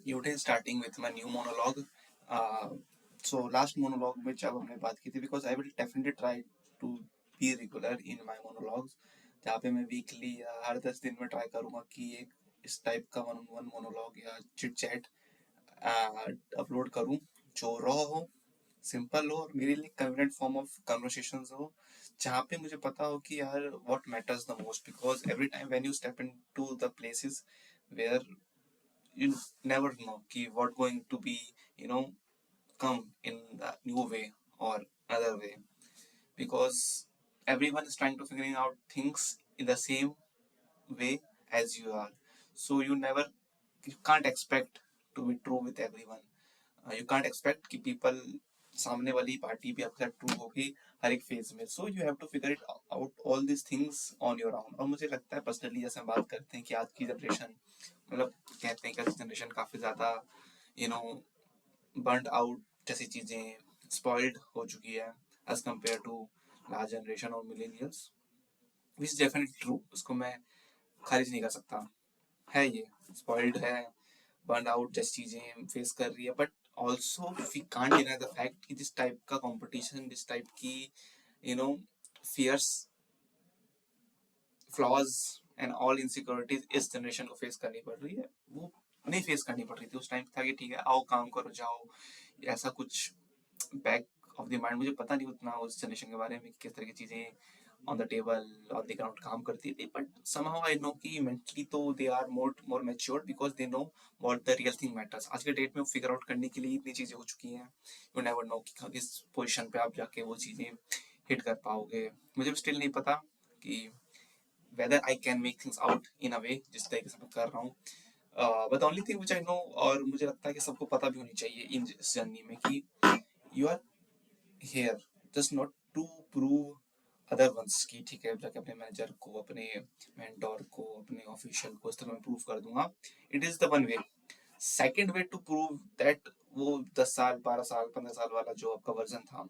you today starting with my new monologue. So last monologue में जब हमने बात की थी because I will definitely try to be regular in my monologues जहाँ पे मैं weekly या हर 10 दिन में try करूँगा कि एक इस टाइप का वन वन मोनोलॉग या चिट चैट अपलोड करूँ जो रॉ हो, सिंपल हो और मेरे लिए कन्वीनियंट फॉर्म ऑफ कन्वर्सेशंस हो जहाँ पे मुझे पता हो कि यार what matters the most because every time when you step into the places where you never know ki what going to be you know come in the new way or other way because everyone is trying to figuring out things in the same way as you are, so you can't expect to be true with everyone. You can't expect कि people सामने वाली party भी आपके साथ true होगी हर एक phase में, so you have to figure it out all this things on your own. और मुझे लगता है पर्सनली जैसे हम बात करते हैं कि आज की जनरेशन मतलब कहते हैं कि आज की जनरेशन काफ़ी ज़्यादा यू नो बर्न आउट जैसी चीज़ें स्पॉइल्ड हो चुकी है as compared to last generation और millennials, which is definitely true, उसको मैं खारिज नहीं कर सकता। है ये स्पॉइल्ड है, बर्न आउट जैसी चीज़ें फेस कर रही है, but also we can't deny the fact कि जिस टाइप का कंपटीशन, जिस टाइप की you know fears, flaws and all insecurities इस जनरेशन को फेस करनी पड़ रही है, वो नहीं फेस करनी पड़ रही थी। उस टाइम था कि ठीक है आओ काम करो जाओ, ऐसा कुछ बैक ऑफ द माइंड। मुझे पता नहीं उतना उस जनरेशन के बारे में किस तरह की चीज़ें on the table on the ground काम करती थी, बट समहाउ आई नो कि मेंटली तो they are more matured because they know what the real thing matters. आज के डेट में फिगर आउट करने के लिए इतनी चीज़ें हो चुकी हैं, यू नेवर नो कि किस पोजिशन पे आप जाके वो चीज़ें हिट कर पाओगे। मुझे स्टिल नहीं पता कि whether I can make things out in a way जिस तरीके से मैं कर रहा हूँ, but only thing which I know, और मुझे लगता है कि सबको पता भी होनी चाहिए इन इस जर्नी में कि you are here just not to prove other ones की ठीक है जाके अपने मैनेजर को, अपने मेंटोर को, अपने ऑफिशियल को इस तरह मैं प्रूव कर दूंगा। It is the one way. Second way to prove that वो 10 साल 12 साल 15 साल वाला जो आपका वर्जन था,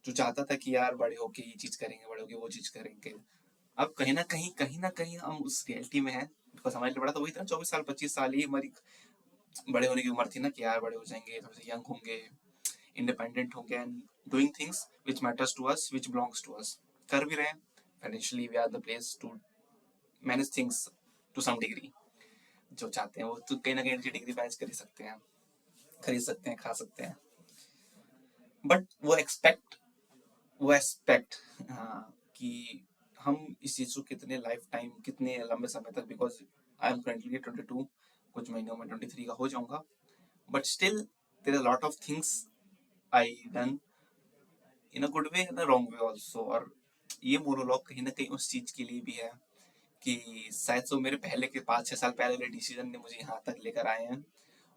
जो चाहता था कि यार बड़े होके ये चीज करेंगे, बड़े होके वो चीज करेंगे, अब कहीं ना कहीं हम उस रियलिटी में है। बिकॉज हमारे लिए बड़ा तो वही था, 24 साल 25 साल ही हमारी बड़े होने की उम्र थी ना कि यार बड़े हो जाएंगे, थोड़े से यंग होंगे, इंडिपेंडेंट होंगे and doing things which matters to us, which belongs to us, कर भी रहे हैं। Financially we are the place to manage things to some degree. जो चाहते हैं वो तो कहीं ना कहीं डिग्री मैनेज कर ही सकते हैं, खरीद सकते हैं, खा सकते हैं, बट वो एक्सपेक्ट कि हम इस चीज़ को कितने लाइफ टाइम, कितने लंबे समय तक, बिकॉज आई एम करंटली 22, कुछ महीनों में 23 का हो जाऊंगा, but still there are lot of things I done in a good way in a wrong way also. और ये मोनोलॉग कहीं ना कहीं उस चीज़ के लिए भी है कि शायद से मेरे पहले के 5-6 साल पहले वाले डिसीजन ने मुझे यहाँ तक लेकर आए हैं,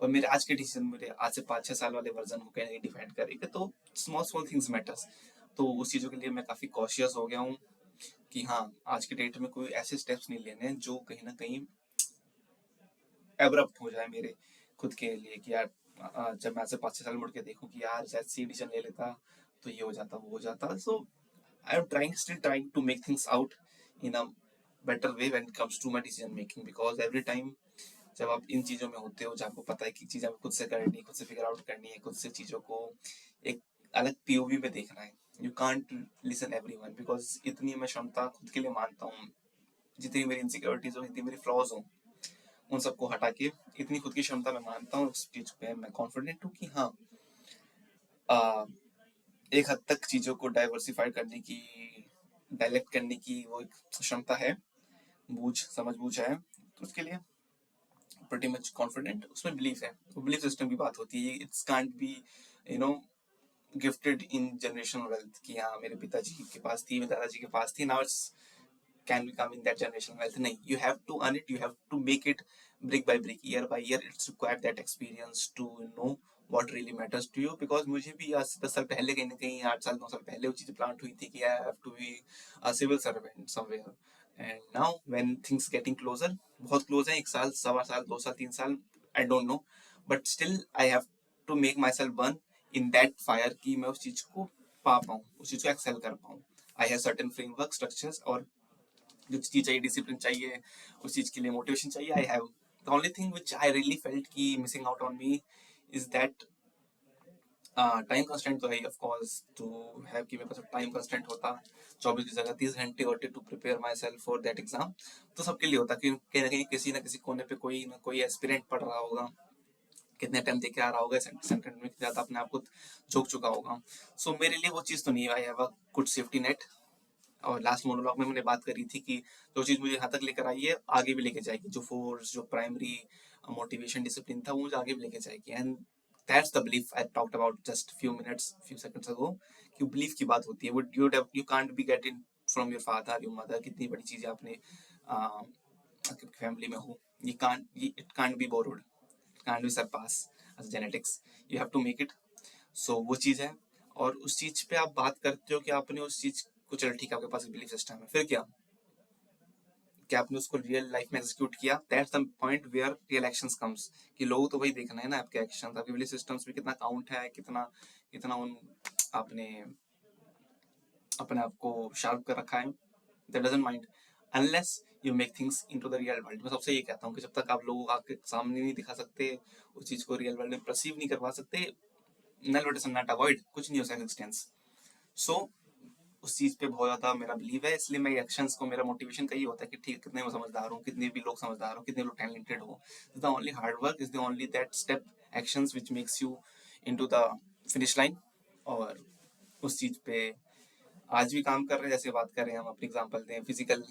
और मेरे आज के डिसीजन मेरे आज से 5-6 साल वाले वर्जन को कहीं डिफाइन करेंगे। तो स्मॉल स्मॉल थिंग्स मैटर्स, तो उस चीज़ों के लिए मैं काफ़ी कॉशियस हो गया हूँ कि हाँ आज के डेट में कोई ऐसे स्टेप्स नहीं लेने जो कहीं ना कहीं एब्रप्ट हो जाए मेरे खुद के लिए कि यार जब मैं आज से 5-6 साल मुड़ के देखूँ कि यार शायद सी डिसीजन ले लेता तो ये हो जाता वो हो जाता। So I am still trying to make things out in a better way when it comes to my decision making, because every time जब आप इन चीज़ों में होते हो जब आपको पता है कि चीज़ आपको खुद से करनी है, खुद से फिगर आउट करनी है, खुद से चीज़ों को एक अलग पीओवी में देखना है, you can't listen everyone, because इतनी मैं क्षमता खुद के लिए मानता हूँ, जितनी मेरी इनसिक्योरिटीज हो, जितनी मेरी फ्लॉज हो, उन सबको हटा के इतनी खुद की क्षमता मैं मानता हूँ, उस चीज़ पे मैं कॉन्फिडेंट हूँ कि हाँ एक हद तक चीज़ों को डाइवर्सिफाई करने की, डायलेक्ट करने की वो एक क्षमता है, समझ बूझ है, तो उसके लिए pretty much confident, उसमें बिलीफ है। वो बिलीफ सिस्टम की बात होती है, it's can't be you know gifted in generational wealth कि हाँ मेरे पिताजी के पास थी, मेरे दादाजी के पास थी, now it's can be come in that generational wealth. नहीं, you have to earn it, you have to make it brick by brick, year by year. It's required that experience to know what really matters to you, because मुझे भी आज से 10 साल पहले कहीं ना कहीं 8 साल 9 साल पहले वो चीज़ प्लांट हुई थी कि I have to be a civil servant somewhere, and now when things getting closer, बहुत क्लोज है, 1 साल 1.25 साल 2 साल 3 साल I don't know, but still I have to make myself burn in that fire कि मैं उस चीज़ को पा पाऊँ, उस चीज़ को एक्सेल कर पाऊँ। I have certain framework structures, और जो चीज़ चाहिए, डिसिप्लिन चाहिए, उस चीज़ के लिए मोटिवेशन चाहिए, I have The only thing which I really felt ki missing out on me is that time constant तो है ऑफ कोर्स टू हैव कि मेरे पास टाइम कंस्टेंट होता 24 की जगह 30 घंटे होते to prepare myself for that exam, तो सबके लिए होता कि कहीं ना किसी कोने पे कोई ना कोई एस्पिरेंट पढ़ रहा होगा, कितने टाइम देके आ रहा होगा सेंटर में, ज्यादा अपने आप को झोंक चुका होगा. सो मेरे लिए वो चीज़ तो नहीं. I have a good safety net. और लास्ट मोनोलॉग में मैंने बात करी थी कि जो चीज़ मुझे यहाँ तक लेकर आई है आगे भी लेके जाएगी. जो फोर्स, जो प्राइमरी मोटिवेशन, डिसिप्लिन था, वो मुझे आगे भी लेके जाएगी. And that's the belief I talked about just few seconds ago, कि बिलीफ की बात होती है. वो you can't be get in from your father, your mother. कितनी बड़ी चीज़ें आपने फैमिली में हो, it can't be borrowed, can't be surpass as genetics. You have to make it. So वो चीज़ है. और उस चीज़ पे आप बात करते हो कि आपने उस चीज़ को, चलो ठीक है आपके पास एक बिलीफ सिस्टम है, फिर क्या आपने उसको रियल लाइफ में एग्जीक्यूट किया? That's the point where real actions comes. कि लोग तो वही देखना है ना, आपके एक्शन, आपके बिलीफ सिस्टम्स में कितना काउंट है, कितना कितना उन आपने अपने आप को शार्प कर रखा है. That doesn't mind unless you make things into the real world. मैं सबसे ये कहता हूँ कि जब तक आप लोगों आपके सामने नहीं दिखा सकते, उस चीज को रियल वर्ल्ड में परसीव नहीं करवा सकते, नल वट नॉट अवॉइड, कुछ नहीं हो सकता एक्सटेंस. सो उस चीज पे बहुत ज्यादा मेरा बिलीव है, इसलिए मेरे एक्शंस को, मेरा मोटिवेशन का ही होता है कि ठीक, कितने मैं समझदार हूँ, कितने भी लोग समझदार हो, कितने लोग टैलेंटेड हो, the only hard work is the only that step actions which makes you into the finish line. और उस चीज पे आज भी काम कर रहे हैं. जैसे बात कर रहे हैं, हम अपनी एग्जांपल दें फिजिकल,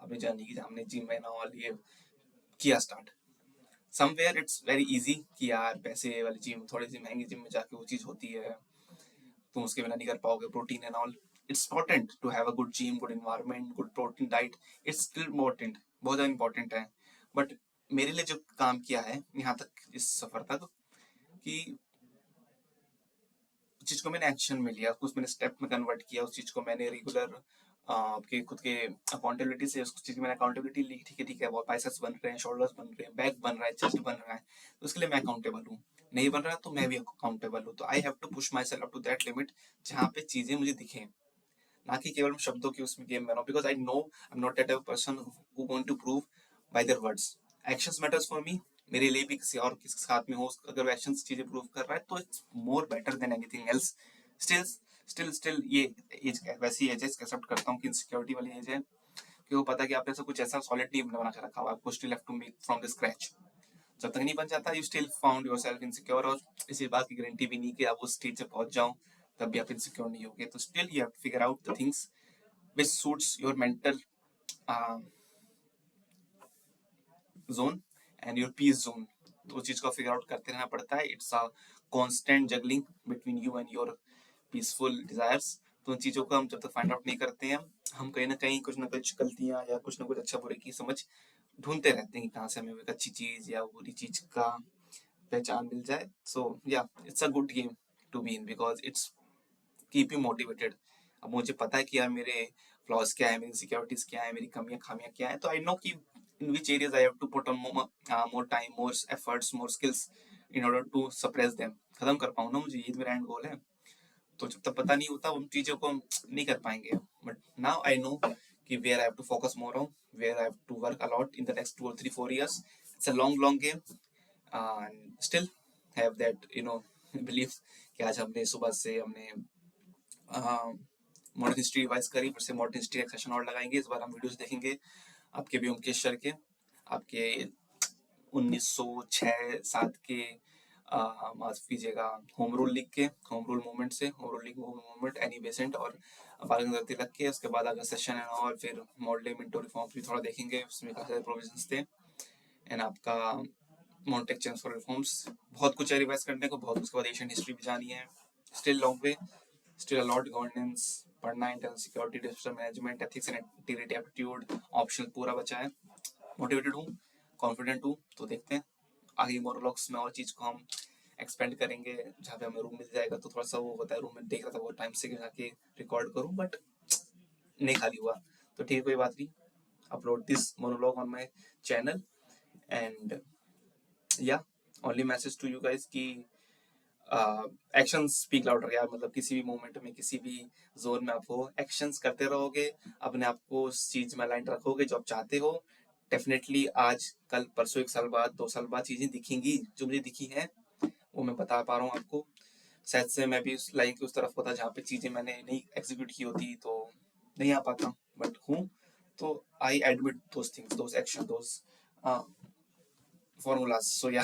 आपने जानी कि हमने जिम में ना और ये किया start. Somewhere it's very easy कि यार पैसे वाली जिम, थोड़ी सी महंगी जिम में जाके वो चीज़ होती है, तुम उसके बिना नहीं कर पाओगे, protein and all. It's important to have a good gym, good environment, good protein diet. It's still important, बहुत ज़्यादा इंपॉर्टेंट है. बट मेरे लिए जो काम किया है यहाँ तक, इस सफर तक, कि उस चीज़ को मैंने एक्शन में लिया, उसको मैंने स्टेप में कन्वर्ट किया, उस चीज़ को मैंने रेगुलर आपके खुद के अकाउंटेबिलिटी से उस चीज़ की मैंने अकाउंटेबिलिटी ली. ठीक है, वो बाइसेप्स बन रहे हैं, शोल्डर्स बन रहे हैं, बैक बन रहा है, चेस्ट बन रहा है, तो उसके लिए मैं अकाउंटेबल हूँ. नहीं बन रहा तो मैं भी अकाउंटेबल हूँ. तो I have to push myself up to that limit जहाँ पे चीज़ें मुझे दिखें, ना कि केवल शब्दों की उसमें गेम में. Because I know I am not that type of person who going to prove by their words. Actions matters for me. मेरे लिए भी किसी और किसके साथ में हो, अगर एक्शंस चीजें प्रूव कर रहा है तो it's more better than anything else. Still still ये एज वैसी एज एक्सेप्ट करता हूँ कि इनसिक्योरिटी वाली एज है, कि वो पता है कि आपने ऐसा कुछ ऐसा सॉलिड टीम बना के रखा हुआ, आपको still have to make from the scratch. जब तक नहीं बन जाता, you still found yourself insecure. और इसी बात की गारंटी भी नहीं कि आप उस स्टेज से पहुंच जाओ तब भी आप इनसिक्योर नहीं होगे. तो still you have to figure out the things which suits your mental uh, zone and your peace zone. तो उस चीज को फिगर आउट करते रहना पड़ता है. It's a constant juggling between you and your peaceful desires. तो उन चीजों को हम जब तक फाइंड आउट नहीं करते हैं, हम कहीं ना कुछ गलतियां या कुछ ना कुछ अच्छा बुरे की समझ ढूंढते रहते हैं कि कहाँ से हमें एक अच्छी चीज या बुरी चीज का पहचान मिल जाए. So yeah it's a good game to be in, because it's keep you motivated. अब मुझे पता है कि यार मेरे फ्लॉज क्या है, मेरी सिक्योरिटीज क्या है, मेरी कमियां खामियां क्या है, तो आई नो कि in which areas I have to put on more time, more efforts, more skills in order to suppress them. खत्म कर पाऊँ ना, मुझे ये मेरा एंड गोल है. तो जब तक पता नहीं होता उन चीजों को हम नहीं कर पाएंगे. बट नाउ आई नो कि where I have to focus more on, where I have to work a lot in the next 2 or 3 4 years. It's a long game. Still have that believe कि आज हमने सुबह से हमने मॉडर्न हिस्ट्री रिवाइज करी, फिर से मॉडर्न हिस्ट्री का सेशन और लगाएंगे. इस बार हम वीडियोस देखेंगे आपके ब्योमकेश सर के, आपके 1906-7 के माफ कीजिएगा होम रूल लीग के, होम रूल मूवमेंट से, home rule league movement, Annie Besant और बाल गंगाधर तिलक के. उसके बाद अगर सेशन है और फिर मॉडल मिंटो रिफॉर्म्स भी थोड़ा देखेंगे, उसमें काफी सारे प्रोविजंस थे. एंड आपका मॉन्टेक चेंज फॉर रिफॉर्म्स, बहुत कुछ है रिवाइज करने को, बहुत उसके बाद एशियन हिस्ट्री भी जानी है. Still long way, still a lot. Governance पढ़ना, internal security, disaster management, ethics and integrity, aptitude, optional पूरा बचा है. मोटिवेटेड हूँ, कॉन्फिडेंट हूँ. तो देखते हैं आगे मोनोलॉग्स में और चीज को हम एक्सपेंड करेंगे. जहाँ पे हमें रूम मिल जाएगा तो थोड़ा सा वो होता है, रूम में देख रहा था वो टाइम से जाके रिकॉर्ड करूँ, बट नहीं खाली हुआ. तो ठीक है, कोई बात नहीं. Upload this monologue on my channel. And yeah only message to you guys कि एक्शंस स्पीक लाउडर यार. मतलब किसी भी मोमेंट में, किसी भी जोन में आप हो, एक्शंस करते रहोगे, अपने आप को उस चीज में अलाइन रखोगे जो आप चाहते हो, डेफिनेटली आज कल परसों 1 साल बाद 2 साल बाद चीजें दिखेंगी जो मुझे दिखी हैं, वो मैं बता पा रहा हूँ आपको। शायद से मैं भी उस लाइन की उस तरफ होता जहाँ पे चीजें मैंने नहीं एग्जीक्यूट की होती तो नहीं आ पाता, बट हूँ। तो I admit those things, those action, those formulas. So या